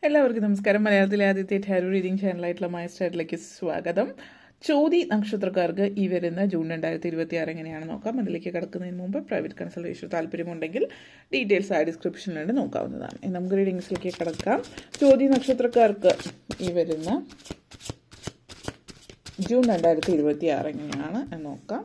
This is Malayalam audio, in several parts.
എല്ലാവർക്കും നമസ്കാരം. മലയാളത്തിലെ ആദ്യത്തെ ടാരോ റീഡിംഗ് ചാനലായിട്ടുള്ള മൈസ്റ്റാറിലേക്ക് സ്വാഗതം. ചോതി നക്ഷത്രക്കാർക്ക് ഈ വരുന്ന ജൂൺ 2026 എങ്ങനെയാണെന്ന് നോക്കാം. അതിലേക്ക് കിടക്കുന്നതിന് മുമ്പ് പ്രൈവറ്റ് കൺസൾട്ടേഷൻ താല്പര്യമുണ്ടെങ്കിൽ ഡീറ്റെയിൽസ് ആ ഡിസ്ക്രിപ്ഷനിലുണ്ട്, നോക്കാവുന്നതാണ്. നമുക്ക് റീഡിങ്സിലേക്ക് കിടക്കാം. ചോതി നക്ഷത്രക്കാർക്ക് ഈ വരുന്ന ജൂൺ 2026 എങ്ങനെയാണ് എന്ന് നോക്കാം.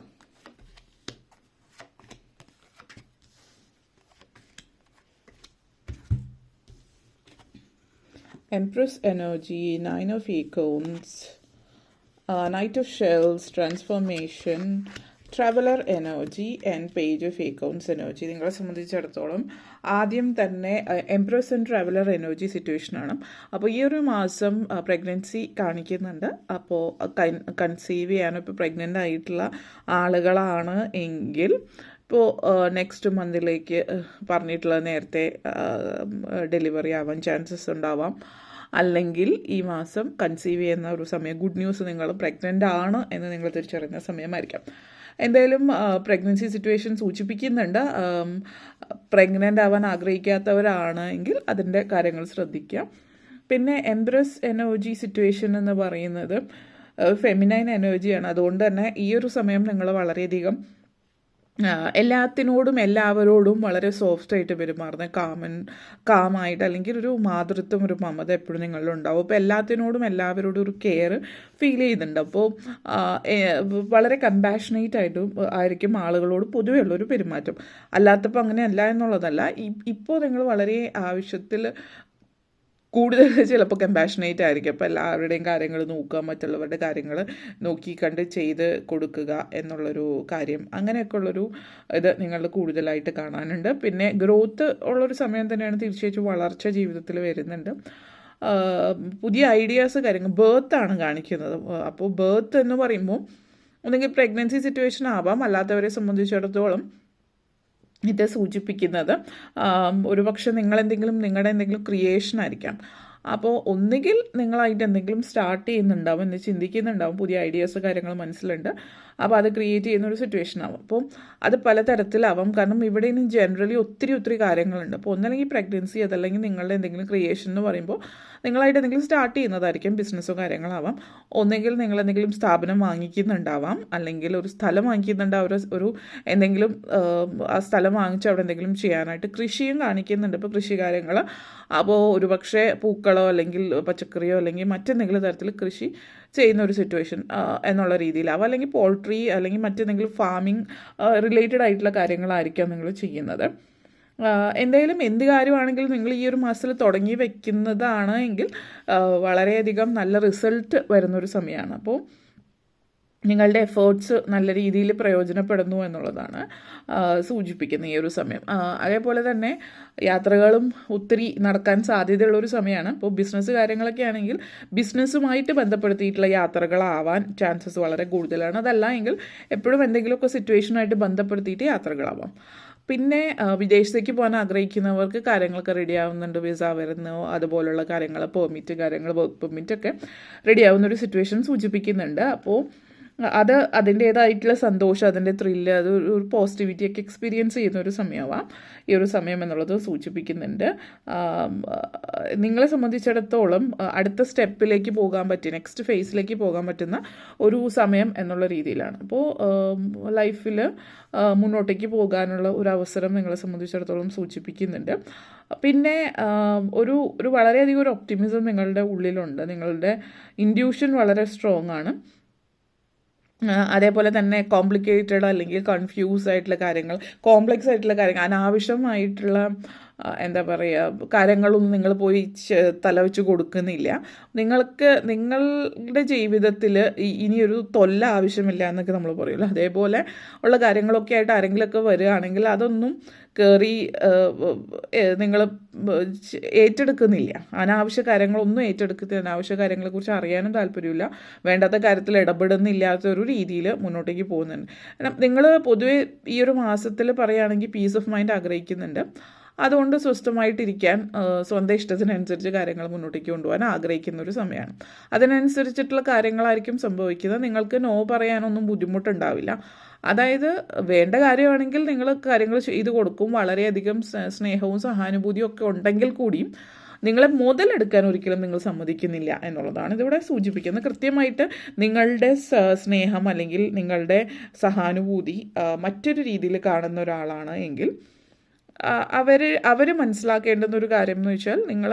Empress energy, 9 of Acorns, Knight of Shells, Transformation, Traveler energy and Page of Acorns energy. നിങ്ങളെ സംബന്ധിച്ചിടത്തോളം ആദ്യം തന്നെ എംപ്രസ് ആൻഡ് ട്രാവലർ എനർജി സിറ്റുവേഷനാണ്. അപ്പോൾ ഈ ഒരു മാസം പ്രഗ്നൻസി കാണിക്കുന്നുണ്ട്. അപ്പോൾ കൺസീവ് ചെയ്യാനോ ഇപ്പോൾ പ്രഗ്നൻ്റ് ആയിട്ടുള്ള ആളുകളാണ് എങ്കിൽ ഇപ്പോൾ നെക്സ്റ്റ് മന്തിലേക്ക് പറഞ്ഞിട്ടുള്ള നേരത്തെ ഡെലിവറി ആവാൻ ചാൻസസ് ഉണ്ടാവാം. അല്ലെങ്കിൽ ഈ മാസം കൺസീവ് ചെയ്യുന്ന ഒരു സമയം, ഗുഡ് ന്യൂസ്, നിങ്ങൾ പ്രഗ്നൻ്റ് ആണ് എന്ന് നിങ്ങൾ തിരിച്ചറിയുന്ന സമയമായിരിക്കാം. എന്തായാലും പ്രഗ്നൻസി സിറ്റുവേഷൻ സൂചിപ്പിക്കുന്നുണ്ട്. പ്രഗ്നൻ്റ് ആവാൻ ആഗ്രഹിക്കാത്തവരാണ് എങ്കിൽ അതിൻ്റെ കാര്യങ്ങൾ ശ്രദ്ധിക്കാം. പിന്നെ എംപ്രസ് എനർജി സിറ്റുവേഷൻ എന്ന് പറയുന്നത് ഫെമിനൈൻ എനർജിയാണ്. അതുകൊണ്ട് തന്നെ ഈ ഒരു സമയം നിങ്ങൾ വളരെയധികം എല്ലാത്തിനോടും എല്ലാവരോടും വളരെ സോഫ്റ്റായിട്ട് പെരുമാറുന്ന കാമായിട്ട്, അല്ലെങ്കിൽ ഒരു മാതൃത്വം, ഒരു മമത എപ്പോഴും നിങ്ങളിലുണ്ടാവും. അപ്പോൾ എല്ലാത്തിനോടും എല്ലാവരോടും ഒരു കെയർ ഫീൽ ചെയ്യുന്നുണ്ട്. അപ്പോൾ വളരെ കമ്പാഷനേറ്റ് ആയിട്ടും ആയിരിക്കും ആളുകളോട് പൊതുവെ ഉള്ളൊരു പെരുമാറ്റം. അല്ലാത്തപ്പോൾ അങ്ങനെയല്ല എന്നുള്ളതല്ല. ഇപ്പോൾ നിങ്ങൾ വളരെ ആവശ്യത്തിൽ കൂടുതൽ ചിലപ്പോൾ കമ്പാഷനേറ്റ് ആയിരിക്കും. അപ്പോൾ എല്ലാവരുടെയും കാര്യങ്ങൾ നോക്കുക, മറ്റുള്ളവരുടെ കാര്യങ്ങൾ നോക്കി കണ്ട് ചെയ്ത് കൊടുക്കുക എന്നുള്ളൊരു കാര്യം, അങ്ങനെയൊക്കെ ഉള്ളൊരു ഇത് നിങ്ങളിൽ കൂടുതലായിട്ട് കാണാനുണ്ട്. പിന്നെ ഗ്രോത്ത് ഉള്ളൊരു സമയം തന്നെയാണ്. തീർച്ചയായിട്ടും വളർച്ച ജീവിതത്തിൽ വരുന്നുണ്ട്. പുതിയ ഐഡിയാസ്, കാര്യങ്ങൾ, ബേർത്താണ് കാണിക്കുന്നത്. അപ്പോൾ ബേർത്ത് എന്ന് പറയുമ്പോൾ ഒന്നെങ്കിൽ പ്രഗ്നൻസി സിറ്റുവേഷൻ ആവാം. അല്ലാത്തവരെ സംബന്ധിച്ചിടത്തോളം ഇത് സൂചിപ്പിക്കുന്നത് ഒരുപക്ഷെ നിങ്ങളുടെ എന്തെങ്കിലും ക്രിയേഷൻ ആയിരിക്കാം. അപ്പോൾ ഒന്നുകിൽ നിങ്ങളായിട്ട് എന്തെങ്കിലും സ്റ്റാർട്ട് ചെയ്യുന്നുണ്ടാവും, എന്ന് ചിന്തിക്കുന്നുണ്ടാവും, പുതിയ ഐഡിയാസ് കാര്യങ്ങൾ മനസ്സിലുണ്ട്. അപ്പോൾ അത് ക്രിയേറ്റ് ചെയ്യുന്ന ഒരു സിറ്റുവേഷൻ ആവും. അപ്പോൾ അത് പലതരത്തിലാവാം. കാരണം ഇവിടെ ഇനി ജനറലി ഒത്തിരി കാര്യങ്ങളുണ്ട്. അപ്പോൾ ഒന്നല്ലെങ്കിൽ പ്രഗ്നൻസി, അതല്ലെങ്കിൽ നിങ്ങളുടെ എന്തെങ്കിലും ക്രിയേഷൻ എന്ന് പറയുമ്പോൾ നിങ്ങളായിട്ട് എന്തെങ്കിലും സ്റ്റാർട്ട് ചെയ്യുന്നതായിരിക്കും. ബിസിനസ്സോ കാര്യങ്ങളാവാം. ഒന്നെങ്കിൽ നിങ്ങൾ എന്തെങ്കിലും സ്ഥാപനം വാങ്ങിക്കുന്നുണ്ടാവാം, അല്ലെങ്കിൽ ഒരു സ്ഥലം വാങ്ങിക്കുന്നുണ്ടാവും, ഒരു എന്തെങ്കിലും ആ സ്ഥലം വാങ്ങിച്ച് അവിടെ എന്തെങ്കിലും ചെയ്യാനായിട്ട്. കൃഷിയും കാണിക്കുന്നുണ്ട്. ഇപ്പോൾ കൃഷി കാര്യങ്ങൾ, അപ്പോൾ ഒരുപക്ഷെ പൂക്കളോ അല്ലെങ്കിൽ പച്ചക്കറിയോ അല്ലെങ്കിൽ മറ്റെന്തെങ്കിലും തരത്തിൽ കൃഷി ചെയ്യുന്ന ഒരു സിറ്റുവേഷൻ എന്നുള്ള രീതിയിലാവാം. അല്ലെങ്കിൽ പോൾട്രി അല്ലെങ്കിൽ മറ്റെന്തെങ്കിലും ഫാമിംഗ് റിലേറ്റഡ് ആയിട്ടുള്ള കാര്യങ്ങളായിരിക്കാം നിങ്ങൾ ചെയ്യുന്നത്. എന്തായാലും എന്ത് കാര്യമാണെങ്കിലും നിങ്ങൾ ഈ ഒരു മാസത്തിൽ തുടങ്ങി വെക്കുന്നതാണ് എങ്കിൽ വളരെയധികം നല്ല റിസൾട്ട് വരുന്നൊരു സമയമാണ്. അപ്പോൾ നിങ്ങളുടെ എഫേർട്സ് നല്ല രീതിയിൽ പ്രയോജനപ്പെടുന്നു എന്നുള്ളതാണ് സൂചിപ്പിക്കുന്നത് ഈ ഒരു സമയം. അതേപോലെ തന്നെ യാത്രകളും ഒത്തിരി നടക്കാൻ സാധ്യതയുള്ളൊരു സമയമാണ്. അപ്പോൾ ബിസിനസ് കാര്യങ്ങളൊക്കെ ആണെങ്കിൽ ബിസിനസ്സുമായിട്ട് ബന്ധപ്പെടുത്തിയിട്ടുള്ള യാത്രകളാവാൻ ചാൻസസ് വളരെ കൂടുതലാണ്. അതല്ല എങ്കിൽ എപ്പോഴും എന്തെങ്കിലുമൊക്കെ സിറ്റുവേഷനായിട്ട് ബന്ധപ്പെടുത്തിയിട്ട് യാത്രകളാവാം. പിന്നെ വിദേശത്തേക്ക് പോകാൻ ആഗ്രഹിക്കുന്നവർക്ക് കാര്യങ്ങളൊക്കെ റെഡി ആവുന്നുണ്ട്. വിസ വരുന്നു, അതുപോലുള്ള കാര്യങ്ങൾ, പെർമിറ്റ് കാര്യങ്ങൾ, വർക്ക് പെർമിറ്റൊക്കെ റെഡി ആവുന്നൊരു സിറ്റുവേഷൻ സൂചിപ്പിക്കുന്നുണ്ട്. അപ്പോൾ അത് അതിൻ്റേതായിട്ടുള്ള സന്തോഷം, അതിൻ്റെ ത്രില്ല്, അത് ഒരു പോസിറ്റിവിറ്റിയൊക്കെ എക്സ്പീരിയൻസ് ചെയ്യുന്ന ഒരു സമയമാവാം ഈ ഒരു സമയം എന്നുള്ളത് സൂചിപ്പിക്കുന്നുണ്ട്. നിങ്ങളെ സംബന്ധിച്ചിടത്തോളം അടുത്ത സ്റ്റെപ്പിലേക്ക് പോകാൻ പറ്റിയ, നെക്സ്റ്റ് ഫേസിലേക്ക് പോകാൻ പറ്റുന്ന ഒരു സമയം എന്നുള്ള രീതിയിലാണ്. അപ്പോൾ ലൈഫിൽ മുന്നോട്ടേക്ക് പോകാനുള്ള ഒരു അവസരം നിങ്ങളെ സംബന്ധിച്ചിടത്തോളം സൂചിപ്പിക്കുന്നുണ്ട്. പിന്നെ ഒരു വളരെയധികം ഒരു ഒപ്റ്റിമിസം നിങ്ങളുടെ ഉള്ളിലുണ്ട്. നിങ്ങളുടെ ഇൻഡ്യൂഷൻ വളരെ സ്ട്രോങ് ആണ്. അതേപോലെ തന്നെ കോംപ്ലിക്കേറ്റഡ് അല്ലെങ്കിൽ കൺഫ്യൂസ് ആയിട്ടുള്ള കാര്യങ്ങൾ, കോംപ്ലക്സ് ആയിട്ടുള്ള കാര്യങ്ങൾ, അനാവശ്യമായിട്ടുള്ള എന്താ പറയുക കാര്യങ്ങളൊന്നും നിങ്ങൾ പോയി തലവെച്ച് കൊടുക്കുന്നില്ല. നിങ്ങളുടെ ജീവിതത്തിൽ ഇനിയൊരു തൊല്ല ആവശ്യമില്ല എന്നൊക്കെ നമ്മൾ പറയുമല്ലോ, അതേപോലെ ഉള്ള കാര്യങ്ങളൊക്കെ ആയിട്ട് ആരെങ്കിലുമൊക്കെ വരികയാണെങ്കിൽ അതൊന്നും കയറി നിങ്ങൾ ഏറ്റെടുക്കുന്നില്ല. അനാവശ്യ കാര്യങ്ങളൊന്നും ഏറ്റെടുക്കുന്നില്ല. അനാവശ്യ കാര്യങ്ങളെക്കുറിച്ച് അറിയാനും താല്പര്യമില്ല. വേണ്ടാത്ത കാര്യത്തിൽ ഇടപെടുന്നില്ലാത്തൊരു രീതിയിൽ മുന്നോട്ടേക്ക് പോകുന്നുണ്ട്. നിങ്ങൾ പൊതുവെ ഈ ഒരു മാസത്തിൽ പറയുകയാണെങ്കിൽ പീസ് ഓഫ് മൈൻഡ് ആഗ്രഹിക്കുന്നുണ്ട്. അതുകൊണ്ട് സ്വസ്ഥമായിട്ടിരിക്കാൻ, സ്വന്തം ഇഷ്ടത്തിനനുസരിച്ച് കാര്യങ്ങൾ മുന്നോട്ടേക്ക് കൊണ്ടുപോകാൻ ആഗ്രഹിക്കുന്ന ഒരു സമയമാണ്. അതിനനുസരിച്ചിട്ടുള്ള കാര്യങ്ങളായിരിക്കും സംഭവിക്കുന്നത്. നിങ്ങൾക്ക് നോ പറയാനൊന്നും ബുദ്ധിമുട്ടുണ്ടാവില്ല. അതായത് വേണ്ട കാര്യമാണെങ്കിൽ നിങ്ങൾ കാര്യങ്ങൾ ചെയ്തു കൊടുക്കും. വളരെയധികം സ്നേഹവും സഹാനുഭൂതിയും ഒക്കെ ഉണ്ടെങ്കിൽ കൂടിയും നിങ്ങളെ മുതലെടുക്കാൻ ഒരിക്കലും നിങ്ങൾ സമ്മതിക്കുന്നില്ല എന്നുള്ളതാണ് ഇതിവിടെ സൂചിപ്പിക്കുന്നത്. കൃത്യമായിട്ട് നിങ്ങളുടെ സ്നേഹം അല്ലെങ്കിൽ നിങ്ങളുടെ സഹാനുഭൂതി മറ്റൊരു രീതിയിൽ കാണുന്ന ഒരാളാണ് എങ്കിൽ അവർ മനസ്സിലാക്കേണ്ടുന്ന ഒരു കാര്യം എന്ന് വെച്ചാൽ നിങ്ങൾ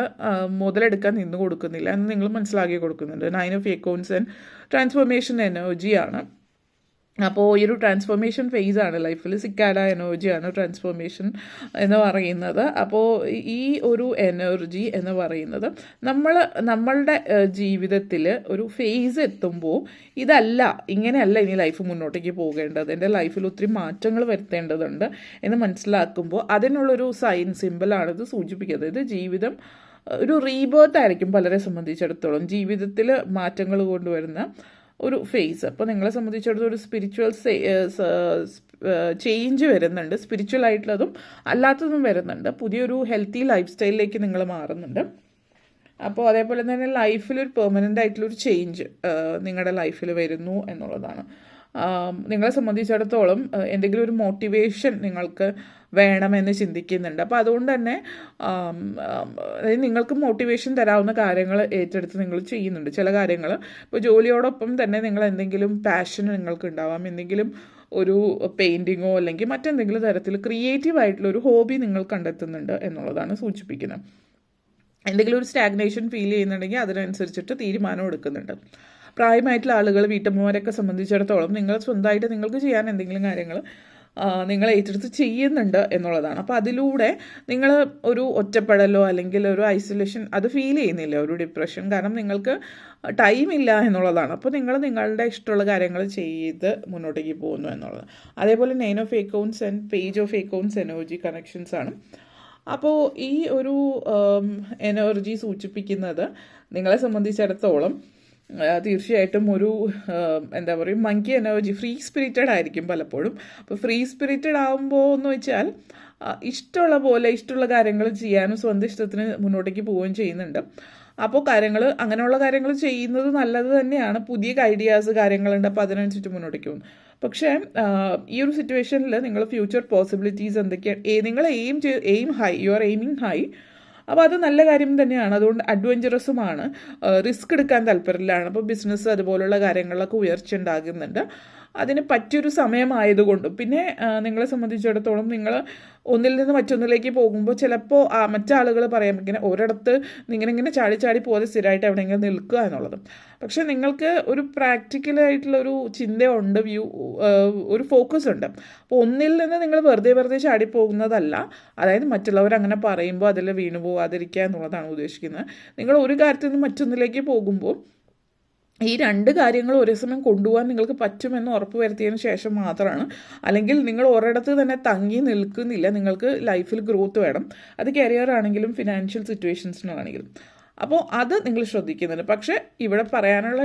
മുതലെടുക്കാൻ നിന്ന് കൊടുക്കുന്നില്ല എന്ന് നിങ്ങൾ മനസ്സിലാക്കി കൊടുക്കുന്നുണ്ട്. 9 ഓഫ് എക്കൗണ്ട്സ് ആൻഡ് ട്രാൻസ്ഫോർമേഷൻ എനർജിയാണ്. അപ്പോൾ ഈ ഒരു ട്രാൻസ്ഫോർമേഷൻ ഫേസാണ് ലൈഫിൽ. സിക്കാഡ എനർജിയാണ് ട്രാൻസ്ഫോർമേഷൻ എന്ന് പറയുന്നത്. അപ്പോൾ ഈ ഒരു എനർജി എന്ന് പറയുന്നത് നമ്മളുടെ ജീവിതത്തിൽ ഒരു ഫേസ് എത്തുമ്പോൾ ഇതല്ല, ഇങ്ങനെയല്ല ഇനി ലൈഫ് മുന്നോട്ടേക്ക് പോകേണ്ടത്, എൻ്റെ ലൈഫിൽ ഒത്തിരി മാറ്റങ്ങൾ വരുത്തേണ്ടതുണ്ട് എന്ന് മനസ്സിലാക്കുമ്പോൾ അതിനുള്ളൊരു സിമ്പിളാണിത് സൂചിപ്പിക്കുന്നത്. ഇത് ജീവിതം ഒരു റീബേർത്ത് ആയിരിക്കും പലരെ സംബന്ധിച്ചിടത്തോളം, ജീവിതത്തിൽ മാറ്റങ്ങൾ കൊണ്ടുവരുന്ന ഒരു ഫേസ്. അപ്പോൾ നിങ്ങളെ സംബന്ധിച്ചിടത്തോളം ഒരു സ്പിരിച്വൽ ചേഞ്ച് വരുന്നുണ്ട്, സ്പിരിച്വൽ ആയിട്ടുള്ളതും അല്ലാത്തതും വരുന്നുണ്ട്. പുതിയൊരു ഹെൽത്തി ലൈഫ് സ്റ്റൈലിലേക്ക് നിങ്ങൾ മാറുന്നുണ്ട്. അപ്പോൾ അതേപോലെ തന്നെ ലൈഫിലൊരു പെർമനൻ്റ് ആയിട്ടുള്ളൊരു ചേഞ്ച് നിങ്ങളുടെ ലൈഫിൽ വരുന്നു എന്നുള്ളതാണ്. നിങ്ങളെ സംബന്ധിച്ചിടത്തോളം എന്തെങ്കിലും ഒരു മോട്ടിവേഷൻ നിങ്ങൾക്ക് വേണമെന്ന് ചിന്തിക്കുന്നുണ്ട്. അപ്പോൾ അതുകൊണ്ട് തന്നെ നിങ്ങൾക്ക് മോട്ടിവേഷൻ തരാവുന്ന കാര്യങ്ങൾ ഏറ്റെടുത്ത് നിങ്ങൾ ചെയ്യുന്നുണ്ട്. ചില കാര്യങ്ങൾ ഇപ്പോൾ ജോലിയോടൊപ്പം തന്നെ നിങ്ങൾ എന്തെങ്കിലും പാഷൻ നിങ്ങൾക്ക് ഉണ്ടാവാം, എന്തെങ്കിലും ഒരു പെയിൻറ്റിങ്ങോ അല്ലെങ്കിൽ മറ്റെന്തെങ്കിലും തരത്തിൽ ക്രിയേറ്റീവ് ആയിട്ടുള്ള ഒരു ഹോബി നിങ്ങൾ കണ്ടെത്തുന്നുണ്ട് എന്നുള്ളതാണ് സൂചിപ്പിക്കുന്നത്. എന്തെങ്കിലും ഒരു സ്റ്റാഗ്നേഷൻ ഫീൽ ചെയ്യുന്നുണ്ടെങ്കിൽ അതിനനുസരിച്ചിട്ട് തീരുമാനം എടുക്കുന്നുണ്ട്. പ്രായമായിട്ടുള്ള ആളുകൾ, വീട്ടമ്മമാരൊക്കെ സംബന്ധിച്ചിടത്തോളം നിങ്ങൾ സ്വന്തമായിട്ട് നിങ്ങൾക്ക് ചെയ്യാൻ എന്തെങ്കിലും കാര്യങ്ങൾ നിങ്ങൾ ഏറ്റെടുത്ത് ചെയ്യുന്നുണ്ട് എന്നുള്ളതാണ്. അപ്പോൾ അതിലൂടെ നിങ്ങൾ ഒരു ഒറ്റപ്പെടലോ അല്ലെങ്കിൽ ഒരു ഐസൊലേഷൻ അത് ഫീൽ ചെയ്യുന്നില്ല, ഒരു ഡിപ്രഷൻ, കാരണം നിങ്ങൾക്ക് ടൈമില്ല എന്നുള്ളതാണ്. അപ്പോൾ നിങ്ങൾ നിങ്ങളുടെ ഇഷ്ടമുള്ള കാര്യങ്ങൾ ചെയ്ത് മുന്നോട്ടേക്ക് പോകുന്നു എന്നുള്ളത്. അതേപോലെ 9 of accounts and page of accounts energy connections ആണ്. അപ്പോൾ ഈ ഒരു എനർജി സൂചിപ്പിക്കുന്നത് നിങ്ങളെ സംബന്ധിച്ചിടത്തോളം തീർച്ചയായിട്ടും ഒരു എന്താ പറയുക, മങ്കി എനർജി, ഫ്രീ സ്പിരിറ്റഡ് ആയിരിക്കും പലപ്പോഴും. അപ്പോൾ ഫ്രീ സ്പിരിറ്റഡ് ആകുമ്പോൾ എന്ന് വെച്ചാൽ ഇഷ്ടമുള്ള പോലെ ഇഷ്ടമുള്ള കാര്യങ്ങൾ ചെയ്യാനും സ്വന്തം ഇഷ്ടത്തിന് മുന്നോട്ടേക്ക് പോവുകയും ചെയ്യുന്നുണ്ട്. അപ്പോൾ അങ്ങനെയുള്ള കാര്യങ്ങൾ ചെയ്യുന്നത് നല്ലത് തന്നെയാണ്. പുതിയ ഐഡിയാസ് കാര്യങ്ങളുണ്ട്, അപ്പോൾ അതിനനുസരിച്ച് മുന്നോട്ടേക്ക് പോകുന്നു. പക്ഷേ ഈ ഒരു സിറ്റുവേഷനിൽ നിങ്ങൾ ഫ്യൂച്ചർ പോസിബിലിറ്റീസ് എന്തൊക്കെയാണ്, നിങ്ങൾ aim high, you are aiming high. അപ്പോൾ അത് നല്ല കാര്യം തന്നെയാണ്. അതുകൊണ്ട് അഡ്വഞ്ചറസുമാണ്, റിസ്ക് എടുക്കാൻ താല്പര്യമില്ലാണ്. അപ്പോൾ ബിസിനസ് അതുപോലുള്ള കാര്യങ്ങളിലൊക്കെ ഉയർച്ച ഉണ്ടാകുന്നുണ്ട്. അതിന് പറ്റിയൊരു സമയമായതുകൊണ്ടും പിന്നെ നിങ്ങളെ സംബന്ധിച്ചിടത്തോളം നിങ്ങൾ ഒന്നിൽ നിന്ന് മറ്റൊന്നിലേക്ക് പോകുമ്പോൾ ചിലപ്പോൾ മറ്റാളുകൾ പറയാം ഇങ്ങനെ ഒരിടത്ത് ഇങ്ങനെ ചാടി പോകാതെ സ്ഥിരമായിട്ട് എവിടെയെങ്കിലും നിൽക്കുക എന്നുള്ളത്. പക്ഷെ നിങ്ങൾക്ക് ഒരു പ്രാക്ടിക്കലായിട്ടുള്ള ഒരു ചിന്തയുണ്ട്, ഒരു ഫോക്കസ് ഉണ്ട്. അപ്പോൾ ഒന്നിൽ നിന്ന് നിങ്ങൾ വെറുതെ ചാടി പോകുന്നതല്ല, അതായത് മറ്റുള്ളവർ അങ്ങനെ പറയുമ്പോൾ അതിൽ വീണു പോകാതിരിക്കുക എന്നുള്ളതാണ് ഉദ്ദേശിക്കുന്നത്. നിങ്ങൾ ഒരു കാര്യത്തിൽ നിന്ന് മറ്റൊന്നിലേക്ക് പോകുമ്പോൾ ഈ രണ്ട് കാര്യങ്ങൾ ഒരേ സമയം കൊണ്ടുപോകാൻ നിങ്ങൾക്ക് പറ്റുമെന്ന് ഉറപ്പ് വരുത്തിയതിന് ശേഷം മാത്രമാണ്. അല്ലെങ്കിൽ നിങ്ങൾ ഒരിടത്ത് തന്നെ തങ്ങി നിൽക്കുന്നില്ല, നിങ്ങൾക്ക് ലൈഫിൽ ഗ്രോത്ത് വേണം. അത് കരിയർ ആണെങ്കിലും ഫിനാൻഷ്യൽ സിറ്റുവേഷൻസിനാണെങ്കിലും. അപ്പോൾ അത് നിങ്ങൾ ശ്രദ്ധിക്കുന്നുണ്ട്. പക്ഷേ ഇവിടെ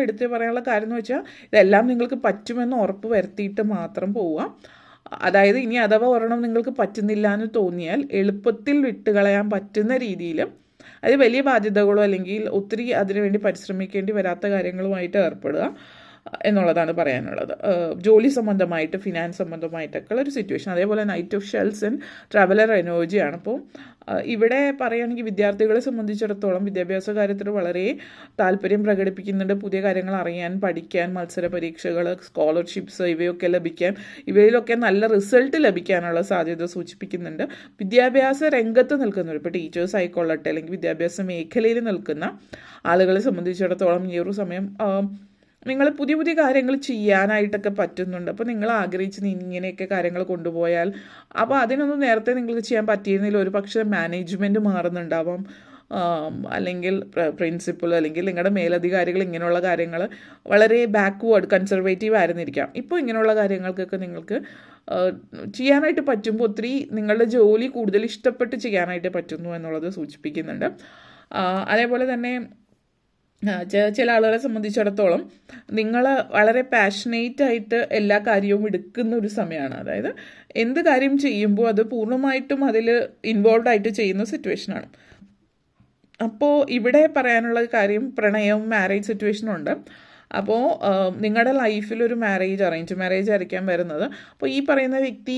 എടുത്ത് പറയാനുള്ള കാര്യം എന്ന് വെച്ചാൽ ഇതെല്ലാം നിങ്ങൾക്ക് പറ്റുമെന്ന് ഉറപ്പ് വരുത്തിയിട്ട് മാത്രം പോവുക. അതായത് ഇനി അഥവാ ഒരെണ്ണം നിങ്ങൾക്ക് പറ്റുന്നില്ല എന്ന് തോന്നിയാൽ എളുപ്പത്തിൽ വിട്ടുകളയാൻ പറ്റുന്ന രീതിയിൽ, അത് വലിയ ബാധ്യതകളോ അല്ലെങ്കിൽ ഒത്തിരി അതിനുവേണ്ടി പരിശ്രമിക്കേണ്ടി വരാത്ത കാര്യങ്ങളുമായിട്ട് ഏർപ്പെടുക എന്നുള്ളതാണ് പറയാനുള്ളത്. ജോലി സംബന്ധമായിട്ട് ഫിനാൻസ് സംബന്ധമായിട്ടൊക്കെ ഉള്ള ഒരു സിറ്റുവേഷൻ. അതേപോലെ knight of shells and traveller എനർജിയാണ്. അപ്പോൾ ഇവിടെ പറയുകയാണെങ്കിൽ വിദ്യാർത്ഥികളെ സംബന്ധിച്ചിടത്തോളം വിദ്യാഭ്യാസ കാര്യത്തിൽ വളരെ താല്പര്യം പ്രകടിപ്പിക്കുന്നുണ്ട്. പുതിയ കാര്യങ്ങൾ അറിയാൻ, പഠിക്കാൻ, മത്സര പരീക്ഷകൾ, സ്കോളർഷിപ്സ് ഇവയൊക്കെ ലഭിക്കാൻ, ഇവയിലൊക്കെ നല്ല റിസൾട്ട് ലഭിക്കാനുള്ള സാധ്യത സൂചിപ്പിക്കുന്നുണ്ട്. വിദ്യാഭ്യാസ രംഗത്ത് നിൽക്കുന്നവർ, ഇപ്പോൾ ടീച്ചേഴ്സ് ആയിക്കൊള്ളട്ടെ അല്ലെങ്കിൽ വിദ്യാഭ്യാസ മേഖലയിൽ നിൽക്കുന്ന ആളുകളെ സംബന്ധിച്ചിടത്തോളം ഈ ഒരു സമയം നിങ്ങൾ പുതിയ കാര്യങ്ങൾ ചെയ്യാനായിട്ടൊക്കെ പറ്റുന്നുണ്ട്. അപ്പോൾ നിങ്ങൾ ആഗ്രഹിച്ച് ഇങ്ങനെയൊക്കെ കാര്യങ്ങൾ കൊണ്ടുപോയാൽ, അപ്പോൾ അതിനൊന്നും നേരത്തെ നിങ്ങൾക്ക് ചെയ്യാൻ പറ്റിയിരുന്നില്ല. ഒരു പക്ഷേ മാനേജ്മെൻറ്റ് മാറുന്നുണ്ടാവാം, അല്ലെങ്കിൽ പ്രിൻസിപ്പൽ അല്ലെങ്കിൽ നിങ്ങളുടെ മേലധികാരികൾ ഇങ്ങനെയുള്ള കാര്യങ്ങൾ വളരെ ബാക്ക്വേർഡ് കൺസർവേറ്റീവ് ആയിരുന്നിരിക്കാം. ഇപ്പോൾ ഇങ്ങനെയുള്ള കാര്യങ്ങൾക്കൊക്കെ നിങ്ങൾക്ക് ചെയ്യാനായിട്ട് പറ്റുമ്പോൾ ഒത്തിരി നിങ്ങളുടെ ജോലി കൂടുതൽ ഇഷ്ടപ്പെട്ട് ചെയ്യാനായിട്ട് പറ്റുന്നു എന്നുള്ളത് സൂചിപ്പിക്കുന്നുണ്ട്. അതേപോലെ തന്നെ ചില ആളുകളെ സംബന്ധിച്ചിടത്തോളം നിങ്ങൾ വളരെ പാഷനേറ്റ് ആയിട്ട് എല്ലാ കാര്യവും എടുക്കുന്ന ഒരു സമയമാണ്. അതായത് എന്ത് കാര്യം ചെയ്യുമ്പോൾ അത് പൂർണ്ണമായിട്ടും അതിൽ ഇൻവോൾവ് ആയിട്ട് ചെയ്യുന്ന സിറ്റുവേഷനാണ്. അപ്പോൾ ഇവിടെ പറയാനുള്ള കാര്യം പ്രണയവും മാരേജ് സിറ്റുവേഷനും ഉണ്ട്. അപ്പോൾ നിങ്ങളുടെ ലൈഫിലൊരു അറേഞ്ച് മാരേജ് ആയിരിക്കാൻ വരുന്നത്. അപ്പോൾ ഈ പറയുന്ന വ്യക്തി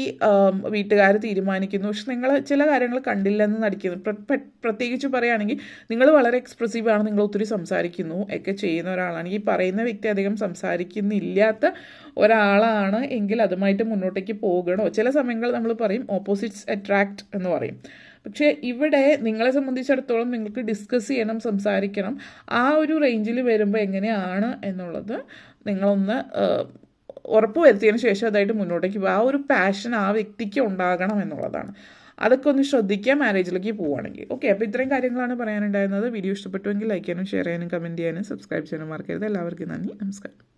വീട്ടുകാർ തീരുമാനിക്കുന്നു, പക്ഷെ നിങ്ങൾ ചില കാര്യങ്ങൾ കണ്ടില്ലെന്ന് നടിക്കുന്നു. പ്രത്യേകിച്ച് പറയുകയാണെങ്കിൽ നിങ്ങൾ വളരെ എക്സ്പ്രസീവാണ്, നിങ്ങൾ ഒത്തിരി സംസാരിക്കുന്നു ഒക്കെ ചെയ്യുന്ന ഒരാളാണ്. ഈ പറയുന്ന വ്യക്തി അധികം സംസാരിക്കുന്നില്ലാത്ത ഒരാളാണ് എങ്കിൽ അതുമായിട്ട് മുന്നോട്ടേക്ക് പോകണോ. ചില സമയങ്ങളിൽ നമ്മൾ പറയും ഓപ്പോസിറ്റ്സ് അട്രാക്റ്റ് എന്ന് പറയും. പക്ഷേ ഇവിടെ നിങ്ങളെ സംബന്ധിച്ചിടത്തോളം നിങ്ങൾക്ക് ഡിസ്കസ് ചെയ്യണം, സംസാരിക്കണം. ആ ഒരു റേഞ്ചിൽ വരുമ്പോൾ എങ്ങനെയാണ് എന്നുള്ളത് നിങ്ങളൊന്ന് ഉറപ്പ് വരുത്തിയതിന് ശേഷം അതായിട്ട് മുന്നോട്ടേക്ക് പോകുക. ആ ഒരു പാഷൻ ആ വ്യക്തിക്ക് ഉണ്ടാകണം എന്നുള്ളതാണ്. അതൊക്കെ ഒന്ന് ശ്രദ്ധിക്കുക മാരേജിലേക്ക് പോവുകയാണെങ്കിൽ. ഓക്കെ, അപ്പോൾ ഇത്രയും കാര്യങ്ങളാണ് പറയാനുണ്ടായിരുന്നത്. വീഡിയോ ഇഷ്ടപ്പെട്ടുവെങ്കിൽ ലൈക്ക് ചെയ്യാനും ഷെയർ ചെയ്യാനും കമൻറ്റ് ചെയ്യാനും സബ്സ്ക്രൈബ് ചെയ്യാനും മറക്കരുത്. എല്ലാവർക്കും നന്ദി, നമസ്കാരം.